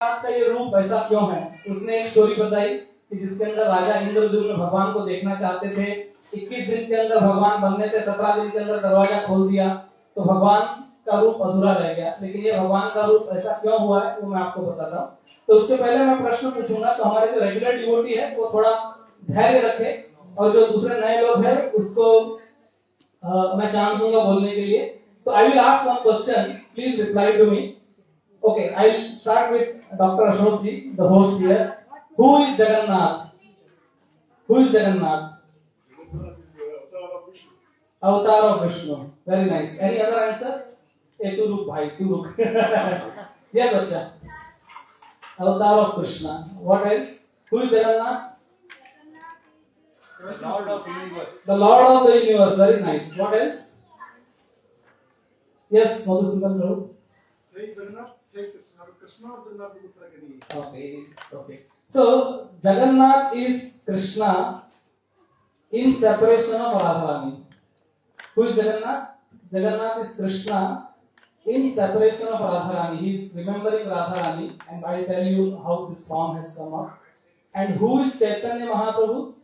का ये रूप ऐसा क्यों है? उसने एक स्टोरी बताई कि जिसके अंदर राजा इंद्रद्युम्न भगवान को देखना चाहते थे। 21 दिन के अंदर भगवान बनने थे, 17 दिन के अंदर दरवाजा खोल दिया तो भगवान का रूप अधूरा रह गया। लेकिन ये भगवान का रूप ऐसा क्यों हुआ है वो मैं आपको बताता हूँ। तो उसके पहले मैं प्रश्न पूछूंगा, तो हमारे जो रेगुलर डिवोटी है वो थोड़ा धैर्य रखे और जो दूसरे नए लोग हैं उसको मैं चांस दूंगा बोलने के लिए। तो I will ask one question, please reply to me. Okay, I'll start with Dr. Ashok ji, the host here. Who is Jagannath? Who is Jagannath? Avatar of Vishnu. Very nice. Any other answer? Hey, tu ruk bhai, tu ruk. Yes, Acha. Avatar of Krishna. What else? Who is Jagannath? The Lord of the universe. The Lord of the universe. Very nice. What else? Yes, Madhusudan Prabhu. Sri Jagannath, Sri Krishna. Krishna और जगन्नाथ में कुछ फर्क नहीं है. Okay. So Jagannath is Krishna in separation of Radharani. Who is Jagannath? Jagannath is Krishna in separation of Radharani. He is remembering Radharani, and I will tell you how this form has come up. And who is Chaitanya Mahaprabhu?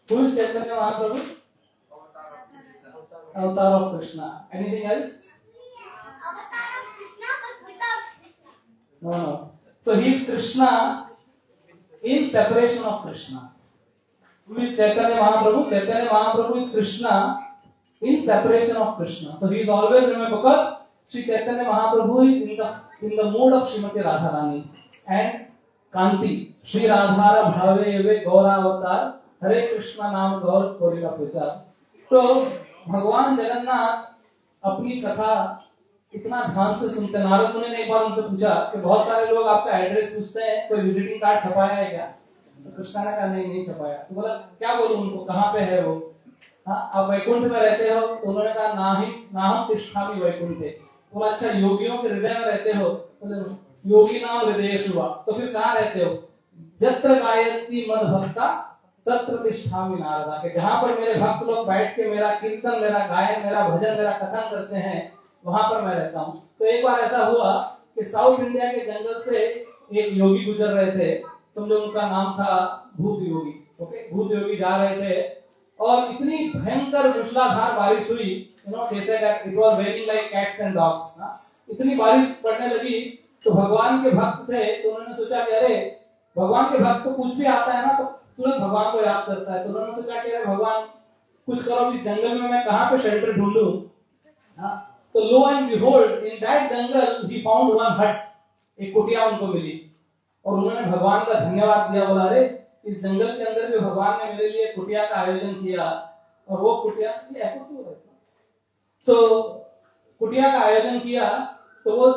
Who is Chaitanya Mahaprabhu? Avatar of Krishna. Anything else? No. So he is Krishna in separation of Krishna. Who is Chaitanya Mahaprabhu? Chaitanya Mahaprabhu is Krishna in separation of Krishna. So he is always remembered because Sri Chaitanya Mahaprabhu is in the mood of Srimati Radharani and Kanti. Sri Radhara Bhave Eve Gaura Avatar Hare Krishna नाम गौर कोरी का प्रचार। तो भगवान जगन्नाथ अपनी कथा इतना ध्यान से सुनते। नारद मुनि ने एक बार उनसे पूछा कि बहुत सारे लोग आपका एड्रेस पूछते हैं, कोई विजिटिंग कार्ड छपाया है क्या? तो कृष्णा ने कहा नहीं छपाया। तो बोला क्या बोलूं उनको, कहाँ पे है वो? हाँ, आप वैकुंठ में रहते हो? तो उन्होंने कहा नाहम तिष्ठामि वैकुंठे। बोला अच्छा, योगियों के हृदय में रहते हो? तो योगी नाम हृदयेषु हुआ। तो फिर कहाँ रहते हो? यत्र गायत्री मद भक्ता तत्र तिष्ठामि नारदा, के जहाँ पर मेरे भक्त लोग बैठ के मेरा कीर्तन, मेरा गायन, मेरा भजन, मेरा कथन करते हैं, वहां पर मैं रहता हूँ। तो एक बार ऐसा हुआ कि साउथ इंडिया के जंगल से एक योगी गुजर रहे थे, समझो उनका नाम था भूत योगी। ओके, भूत योगी जा रहे थे और इतनी भयंकर मूसलाधार बारिश हुई, जैसे it was raining like cats and dogs. इतनी बारिश पड़ने लगी तो भगवान के भक्त थे, तो उन्होंने सोचा कि अरे भगवान के भक्त को कुछ भी आता है ना तो तुरंत भगवान को याद करता है। तो उन्होंने सोचा कि अरे भगवान कुछ करो, इस जंगल में मैं कहाँ पे शेल्टर ढूंढूं। तो lo and behold in that jungle he found one hut, एक कुटिया उनको मिली और उन्होंने भगवान का धन्यवाद दिया। बोला अरे इस जंगल के अंदर भी भगवान ने मेरे लिए कुटिया का आयोजन किया। और वो कुटिया कुटिया का आयोजन किया तो वो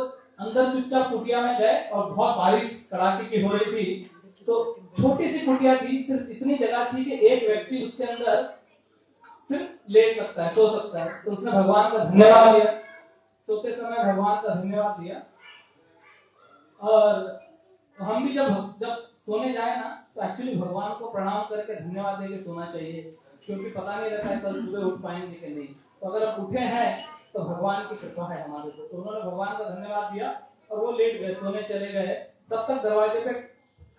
अंदर चुपचाप कुटिया में गए और बहुत बारिश कड़ाके की हो रही थी। तो छोटी सी कुटिया थी, सिर्फ इतनी जगह थी कि एक व्यक्ति उसके अंदर सिर्फ लेट सकता है, सो सकता है। तो उसने भगवान का धन्यवाद दिया, सोते समय भगवान का धन्यवाद दिया। और हम भी जब सोने जाए ना तो एक्चुअली भगवान को प्रणाम करके धन्यवाद देके सोना चाहिए, क्योंकि पता नहीं रहता है कल सुबह उठ पाएंगे कि नहीं। तो अगर हम उठे हैं तो भगवान की कृपा है हमारे को। तो उन्होंने भगवान का धन्यवाद दिया और वो लेट गए, सोने चले गए। तब तक दरवाजे पे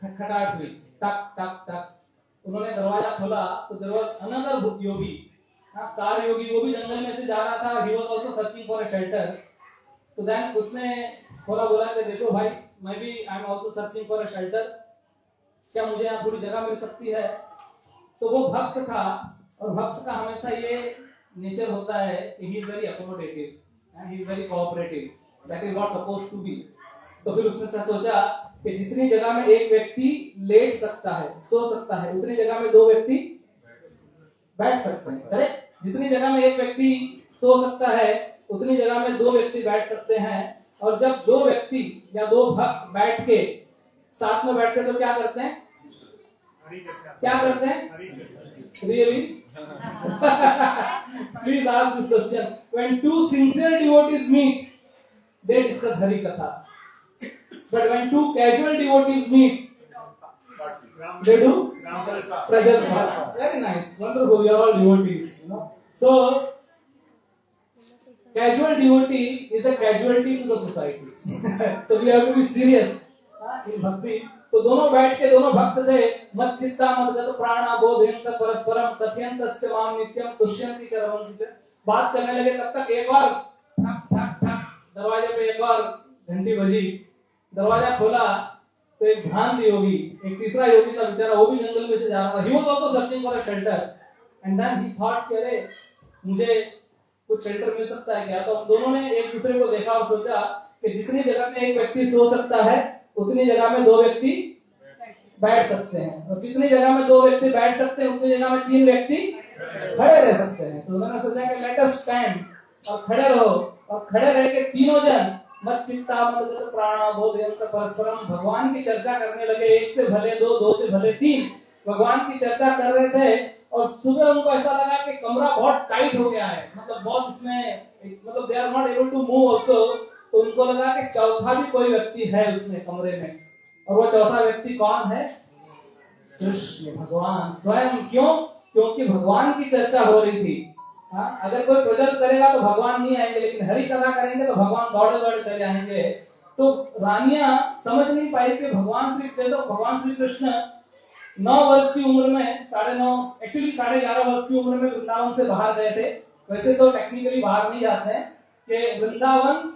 खटखटाहट हुई, टक टक टक। उन्होंने दरवाजा खोला तो there was another yogi, star yogi, वो भी जंगल में से जा रहा था। He was also searching for a shelter. तो देन उसने थोड़ा बोला कि देखो भाई, मैं भी I am also searching for a shelter, क्या मुझे यहाँ थोड़ी जगह मिल सकती है? तो वो भक्त था और भक्त का हमेशा ये नेचर होता है कि he is very accommodative and he is very cooperative, that is what supposed to be. तो फिर उसने सोचा कि जितनी जगह में एक व्यक्ति लेट सकता है, सो सकता है, उतनी जगह में दो व्यक्ति बैठ सकते हैं। करेक्ट? जितनी जगह में एक व्यक्ति सो सकता है उतनी जगह में दो व्यक्ति बैठ सकते हैं। और जब दो व्यक्ति या दो भक्त बैठ के साथ में बैठते तो क्या करते हैं? Really? Please ask this question. When two sincere devotees meet, they discuss Hari Katha. But when two casual devotees meet, they do Prajar. Very nice, wonderful. We are all devotees, So casual devotee is a casualty to the society. So we have to be serious in bhakti. तो दोनों बैठ के दोनों भक्त थे, मत चित्ता मत गत प्राणा बोधयं च परस्परम कथयन्तस्य माम नित्यम तुष्यन्ति च रमन्ति च। बात करने लगे तब तक एक बार ठक ठक ठक दरवाजे पे एक बार घंटी बजी, दरवाजा खोला तो एक भ्रांत योगी, एक तीसरा योगी था बेचारा, वो भी जंगल में से जा रहा था। He was also searching for a shelter and then he thought कि अरे मुझे कुछ शेल्टर मिल सकता है क्या। तो हम दोनों ने एक दूसरे को देखा और सोचा कि जितनी जगह में एक व्यक्ति सो सकता है उतनी जगह में 2 व्यक्ति बैठ सकते हैं, और जितनी जगह में 2 व्यक्ति बैठ सकते हैं उतनी जगह में 3 व्यक्ति खड़े रह सकते हैं। तो उन्होंने सोचा कि लेट अस स्टैंड, और खड़े रहो, और खड़े रह के तीनों जन मत चित्ता मत गत प्राणा बोधयं च परस्परम भगवान की चर्चा करने लगे। 1 से भले 2, 2 से भले 3 भगवान की चर्चा कर रहे थे। और सुबह उनको ऐसा लगा कि कमरा बहुत टाइट हो गया है, मतलब बहुत इसमें, मतलब they are not able to move also. तो उनको लगा कि चौथा भी कोई व्यक्ति है उसमें कमरे में, और वो चौथा व्यक्ति कौन है? कृष्ण भगवान स्वयं। क्यों? क्योंकि भगवान की चर्चा हो रही थी। हाँ, अगर कोई प्रोजेक्ट करेगा तो भगवान नहीं आएंगे, लेकिन हरि कथा करेंगे तो भगवान दौड़े दौड़े चले आएंगे। तो रानियां समझ नहीं पाई कि भगवान श्री कृष्ण 9 वर्ष की उम्र में, 9.5 एक्चुअली 11.5 वर्ष की उम्र में वृंदावन से बाहर गए थे। वैसे तो टेक्निकली बाहर नहीं जाते हैं कि वृंदावन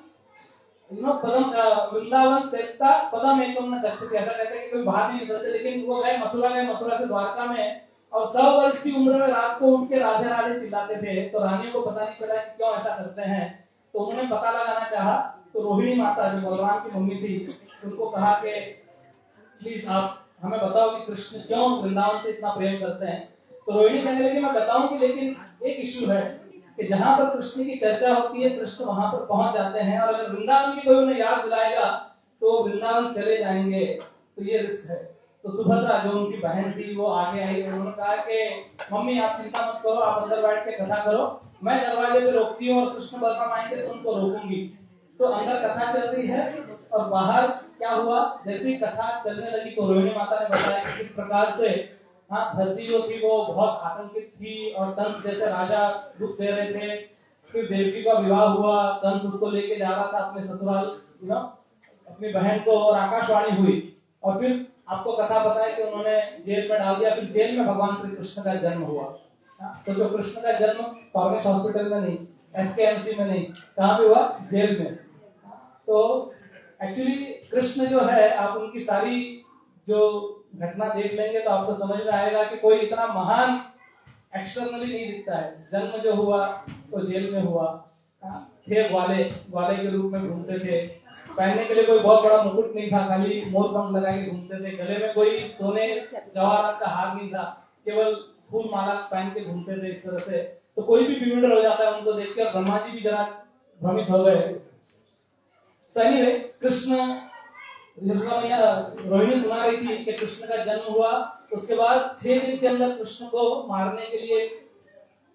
वृंदावन त्यजता पदम एकम न गच्छति, ऐसा कहते हैं कि कोई बाहर नहीं निकलते। लेकिन वो गए मथुरा से द्वारका में, और 100 वर्ष की उम्र में रात को उठ के राधे राधे चिल्लाते थे। तो रानियों को पता नहीं चला कि क्यों ऐसा करते हैं, तो उन्होंने पता लगाना चाहा। तो रोहिणी माता जो बलराम की मम्मी थी, उनको कहा कि प्लीज आप हमें बताओ कि कृष्ण क्यों वृंदावन से इतना प्रेम करते हैं। तो रोहिणी कहने लगी मैं बताऊंगी, लेकिन एक इश्यू है कि जहां पर कृष्ण की चर्चा होती है कृष्ण वहां पर पहुंच जाते हैं, और अगर वृंदावन की कोई उन्हें याद दिलाएगा तो वृंदावन चले जाएंगे, तो ये रिस्क है। तो सुभद्रा जो उनकी बहन थी वो आगे आई, उन्होंने कहा कि मम्मी आप चिंता मत करो, आप अंदर बैठ के कथा करो, मैं दरवाजे पे रोकती हूँ और कृष्ण बलराम आएंगे तो उनको रोकूंगी। तो अंदर कथा चल रही है, और बाहर क्या हुआ, जैसी कथा चलने लगी तो रोहिणी माता ने बताया कि किस प्रकार से धरती जो थी वो बहुत आतंकित थी, और कंस जैसे राजा दुख दे रहे थे। फिर देवकी का विवाह हुआ, कंस उसको लेके जा रहा था अपने ससुराल, अपनी बहन को, और आकाशवाणी हुई, और फिर आपको कथा पता है कि उन्होंने जेल में डाल दिया। फिर जेल में भगवान श्री कृष्ण का जन्म हुआ। तो जो कृष्ण का जन्म कॉर्निश हॉस्पिटल में नहीं, SKMC में नहीं, कहाँ पे हुआ? जेल में। तो एक्चुअली कृष्ण जो है, आप उनकी सारी जो घटना देख लेंगे तो आपको समझ में आएगा कि कोई इतना महान एक्सटर्नली नहीं दिखता है। जन्म जो हुआ तो जेल में हुआ, थे ग्वाले के रूप में घूमते थे, पहनने के लिए कोई बहुत बड़ा मुकुट नहीं था, खाली मोर पंख लगा के घूमते थे, गले में कोई सोने जवाहरात का हार नहीं था, केवल फूल माला पहन के घूमते थे इस तरह से। तो कोई भी बिल्डर हो जाता है उनको देख के, और ब्रह्मा जी भी जरा भ्रमित हो गए। तो एनीवे, कृष्ण मैया रोहिणी सुना रही थी कि कृष्ण का जन्म हुआ। उसके बाद 6 दिन के अंदर कृष्ण को मारने के लिए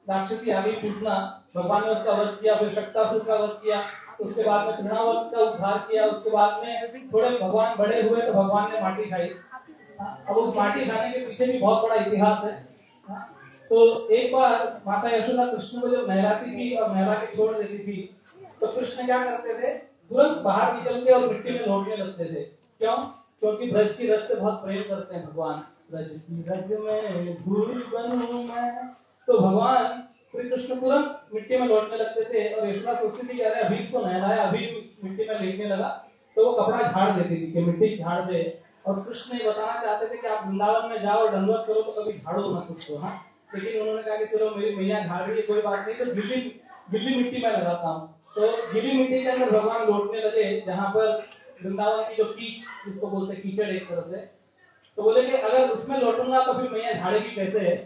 राक्षसी आ गई पूतना, भगवान ने उसका वध किया। फिर शक्तासुर का वध किया, उसके बाद में तृणावर्त का उद्धार किया। उसके बाद में थोड़े भगवान बड़े हुए तो भगवान ने माटी खाई। अब उस माटी खाने के पीछे भी बहुत बड़ा इतिहास है। तो एक बार माता यशोदा कृष्ण को जब नहलाती थी और नहला के छोड़ देती थी, तो कृष्ण क्या करते थे, तुरंत बाहर निकल के और मिट्टी में लौटने लगते थे। क्यों? क्योंकि ब्रज की रज से बहुत प्रेम करते हैं भगवान। ब्रज की रज में धूल बनूं मैं, तो भगवान श्री कृष्ण तुरंत मिट्टी में लौटने लगते थे। और यशोदा सोचती थी कि अरे अभी इसको नहलाया, अभी मिट्टी में लेटने लगा, तो वो कपड़ा झाड़ देती थी कि मिट्टी झाड़ दे। और कृष्ण ये बताना चाहते थे कि आप वृंदावन में जाओ और दंडवत करो तो कभी झाड़ो मत उसको। हाँ, लेकिन उन्होंने कहा कि चलो मेरी मैया झाड़ रही है, कोई बात नहीं, तो गिल्ली मिट्टी में लगाता हूँ। तो गिल्ली मिट्टी के अंदर भगवान लौटने लगे, जहाँ पर वृंदावन की जो कीच, जिसको बोलते हैं कीचड़ एक तरह से, तो बोले कि अगर उसमें लौटूंगा तो फिर मैया झाड़ेगी कैसे है।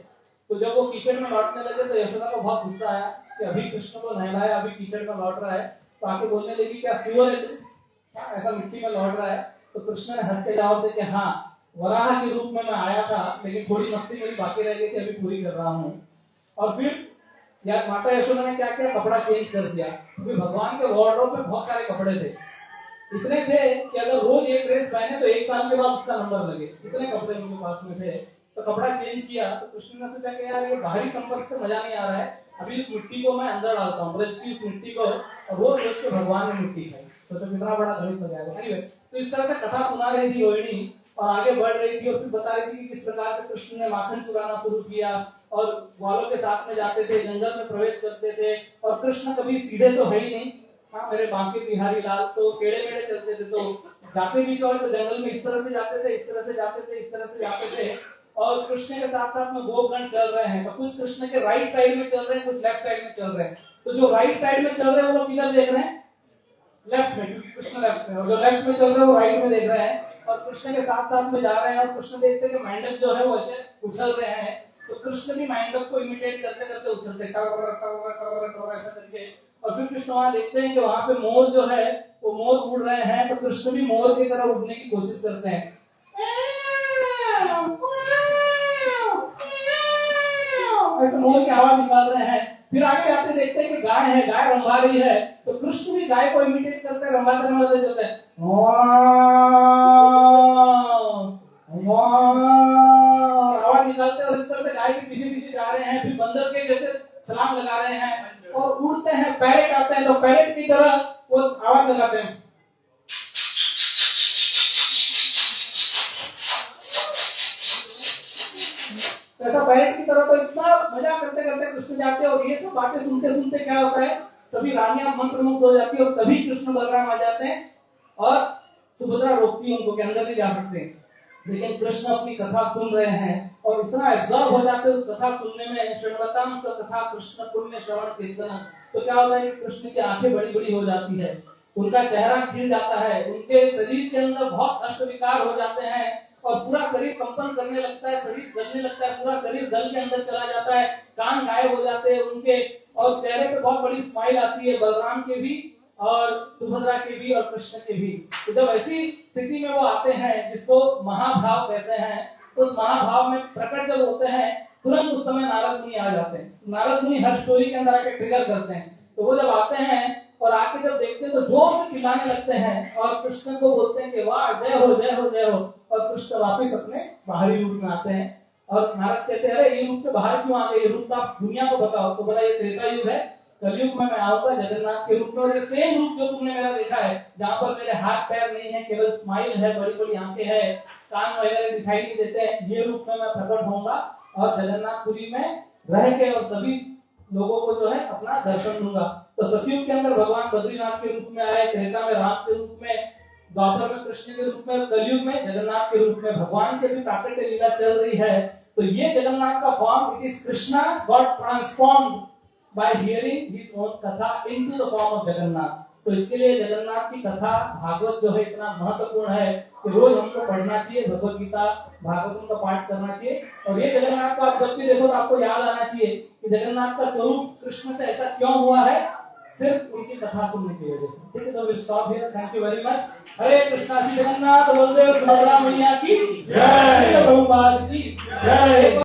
तो जब वो कीचड़ में लौटने लगे तो यशोदा को बहुत गुस्सा आया कि अभी कृष्ण को नहलाया, अभी कीचड़ में लौट रहा है। तो आके बोलने लगी क्या सुअर है तू, ऐसा मिट्टी में लौट रहा है। तो कृष्ण ने हंस के जवाब दे कि हाँ, वराह के रूप में मैं आया था, लेकिन थोड़ी मस्ती मेरी बाकी रह गई थी, अभी पूरी कर रहा हूँ। और फिर यार माता यशोदा ने क्या किया, कपड़ा चेंज कर दिया, क्योंकि भगवान के वार्डरोब में बहुत सारे कपड़े थे। इतने थे कि अगर रोज एक ड्रेस पहने तो 1 साल के बाद उसका नंबर लगे, इतने कपड़े उनके पास में थे। तो कपड़ा चेंज किया तो कृष्ण ने सोचा कि यार ये बाहरी संपर्क से मजा नहीं आ रहा है, अभी इस मिट्टी को मैं अंदर डालता हूँ, ब्रज की इस मिट्टी को, और रोज रोज के भगवान ने मिट्टी खाई। सोचो कितना बड़ा गणित लग जाएगा। Anyway, तो इस तरह से कथा सुना रही थी रोहिणी और आगे बढ़ रही थी और फिर बता रही थी कि किस प्रकार से कृष्ण ने माखन चुराना शुरू किया और ग्वालों के साथ में जाते थे, जंगल में प्रवेश करते थे, और कृष्ण कभी सीधे तो है ही नहीं। हाँ, मेरे बांके बिहारी लाल तो टेढ़े मेढ़े चलते थे, तो जाते भी तो जंगल में इस तरह से जाते थे, इस तरह से जाते थे, इस तरह से जाते थे। और कृष्ण के साथ साथ में गोपगण चल रहे हैं, तो कुछ कृष्ण के राइट साइड में चल रहे हैं, कुछ लेफ्ट साइड में चल रहे हैं। तो जो राइट साइड में चल रहे हैं वो लोग किधर देख रहे हैं? लेफ्ट में, क्योंकि कृष्ण लेफ्ट में, और जो लेफ्ट में चल रहे हैं वो राइट में देख रहे हैं, और कृष्ण के साथ साथ में जा रहे हैं। और कृष्ण देखते हैं कि मेंढक जो है वो ऐसे उछल रहे हैं, तो कृष्ण भी मेंढक को इमिटेट करते करते उछलते ऐसा करके। और फिर कृष्ण वहां देखते हैं कि वहां पे मोर जो है वो मोर उड़ रहे हैं, तो कृष्ण भी मोर की तरह उड़ने की कोशिश करते हैं, ऐसे मोर की आवाज निकाल रहे हैं। फिर आगे जाते देखते हैं कि गाय है, गाय रंभा रही है, तो कृष्ण भी गाय को इमिटेट करते हैं, रंभाते रंभाते चलते हैं, आवाज निकालते हैं, और इस तरह से गाय के पीछे पीछे जा रहे हैं। फिर बंदर के जैसे छलांग लगा रहे हैं और उड़ते हैं। पैरेट आते हैं तो पैरेट की तरह वो आवाज लगाते हैं, ऐसा पैरेट की तरह। तो इतना मजा करते करते कृष्ण जाते हैं, और ये सब बातें सुनते सुनते क्या होता है, सभी रानियां मंत्रमुग्ध हो जाती है, और तभी कृष्ण बलराम आ जाते हैं और सुभद्रा रोकती है उनको कि अंदर नहीं जा सकते। लेकिन कृष्ण अपनी कथा सुन रहे हैं और इतना एब्जॉर्ब हो जाते हैं उस कथा सुनने में। श्रवणताम स कथा कृष्ण पुण्य श्रवण कीर्तन, तो क्या होता है कि कृष्ण की आंखें बड़ी बड़ी हो जाती है, उनका चेहरा खिल जाता है, उनके शरीर के अंदर बहुत अष्ट विकार हो जाते हैं, और पूरा शरीर कंपन करने लगता है, शरीर गलने लगता है, पूरा शरीर गल के अंदर चला जाता है, कान गायब हो जाते हैं उनके, और चेहरे पे बहुत बड़ी स्माइल आती है, बलराम के भी और सुभद्रा के भी और कृष्ण के भी। तो जब ऐसी स्थिति में वो आते हैं जिसको महाभाव कहते हैं, उस महाभाव में प्रकट जब होते हैं, तुरंत उस समय नारद मुनि आ जाते हैं। नारद मुनि हर स्टोरी के अंदर आके ट्रिगर करते हैं। तो वो जब आते हैं और आके जब देखते हैं तो जोर से चिल्लाने लगते हैं और कृष्ण को बोलते हैं कि वाह, जय हो जय हो जय हो। और कृष्ण वापिस अपने बाहरी रूप में आते हैं, और नारद कहते हैं अरे ये रूप से बाहर क्यों आ गए, ये रूप आप दुनिया को बताओ। तो बोला ये त्रेता युग है, कलयुग में मैं आऊंगा जगन्नाथ के रूप में, और ये सेम रूप जो तुमने मेरा देखा है, जहाँ पर मेरे हाथ पैर नहीं है, केवल स्माइल है, बड़ी बड़ी आंखें हैं, कान वगैरह दिखाई नहीं देते हैं, ये रूप में मैं प्रकट होऊंगा और जगन्नाथपुरी में रह के और सभी लोगों को जो है अपना दर्शन दूंगा। तो सतयुग के अंदर भगवान बद्रीनाथ के रूप में आए, त्रेता में राम के रूप में, द्वापर में कृष्ण के रूप में, कलयुग में जगन्नाथ के रूप में भगवान की भी प्राकट्य लीला चल रही है। तो ये जगन्नाथ का form, it is Krishna got transformed by hearing his own कथा into the form of Jagannath. तो इसके लिए जगन्नाथ की कथा भागवत जो है इतना महत्वपूर्ण है कि रोज हमको पढ़ना चाहिए, भगवत गीता भागवतम का पाठ करना चाहिए। और ये जगन्नाथ को आप जब भी देखो तो आपको याद आना चाहिए कि जगन्नाथ का स्वरूप कृष्ण से ऐसा क्यों हुआ है, सिर्फ उनकी कथा सुनने की वजह से। ठीक है, तो will stop here. Thank you very much. Hare Krishna, Shri Jagannath Baldev Subhadra मैया की जय, प्रभुपाद की जय।